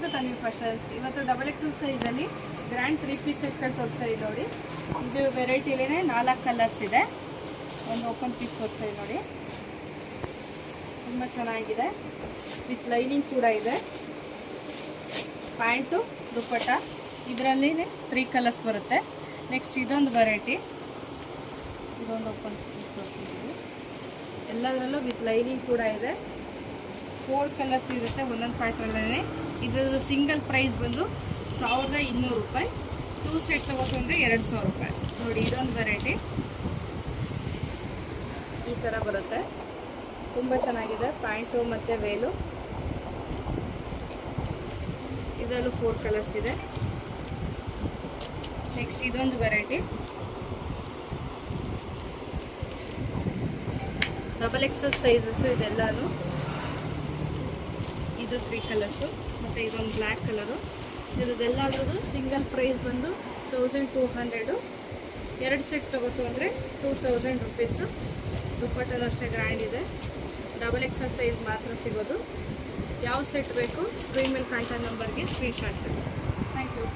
To Tanvi fashions. ಇವತ್ತು double XL ಸೈಜಲ್ಲಿ grand 3 piece ಸೆಟ್ಗಳು ತೋರಿಸ್ತಾ ಇದೆ ನೋಡಿ. ಇದು ವೆರೈಟಿಲೇ 4 ಕಲರ್ಸ್ ಇದೆ. ಒಂದು ಓಪನ್ ಪೀಸ್ ತೋರಿಸ್ತಾ ಇದೆ ನೋಡಿ, ತುಂಬ ಚೆನ್ನಾಗಿದೆ. ವಿತ್ ಲೈನಿಂಗ್ ಕೂಡ ಇದೆ. ಪ್ಯಾಂಟು ದುಪ್ಪಟ್ಟ ಇದರಲ್ಲಿ 3 ಕಲರ್ಸ್ ಬರುತ್ತೆ. ನೆಕ್ಸ್ಟ್ ಇದೊಂದು ವೆರೈಟಿ, ಇದೊಂದು ಓಪನ್ ಪೀಸ್ ತೋರಿಸ್ತಿದ್ದೀವಿ. ಎಲ್ಲದರಲ್ಲೂ ವಿತ್ ಲೈನಿಂಗ್ ಕೂಡ ಇದೆ. 4 ಕಲರ್ಸ್ ಇರುತ್ತೆ ಒಂದೊಂದು ಪ್ಯಾಟ್ರಲ್ಲೇ. ಇದರ ಸಿಂಗಲ್ ಪ್ರೈಸ್ ಬಂದು 1200 ರೂಪಾಯಿ. 2 ಸೆಟ್ ತಗೋತಂದರೆ 2000 ರೂಪಾಯಿ ನೋಡಿ. ಇದೊಂದು ವೆರೈಟಿ ಈ ಥರ ಬರುತ್ತೆ, ತುಂಬ ಚೆನ್ನಾಗಿದೆ. ಪ್ಯಾಂಟು ಮತ್ತು ವೇಲು, ಇದರಲ್ಲೂ 4 ಕಲರ್ಸ್ ಇದೆ. ನೆಕ್ಸ್ಟ್ ಇದೊಂದು ವೆರೈಟಿ ಡಬಲ್ ಎಕ್ಸೆಲ್ ಸೈಜಸ್ಸು ಇದೆಲ್ಲನೂ. ಇದು 3 ಕಲರ್ಸು ಮತ್ತು ಇದೊಂದು ಬ್ಲ್ಯಾಕ್ ಕಲರು. ಇದೆಲ್ಲದ್ರದ್ದು ಸಿಂಗಲ್ ಪ್ರೈಸ್ ಬಂದು 1200. 2 ಸೆಟ್ ತಗೋತು ಅಂದರೆ 2000 ರುಪೀಸು. ದುಪ್ಪಟ್ಟಲು ಅಷ್ಟೇ ಗ್ರ್ಯಾಂಡ್ ಇದೆ. ಡಬಲ್ ಎಕ್ಸೆಲ್ ಸೈಜ್ ಮಾತ್ರ ಸಿಗೋದು. ಯಾವ ಸೆಟ್ ಬೇಕು ಸ್ಕ್ರೀನ್ ಮೇಲೆ ಕಾಣ್ತಾ ನಂಬರ್ಗೆ ಸ್ಕ್ರೀನ್ ಶಾಟ್ ಕಳಿಸಿ. Thank you.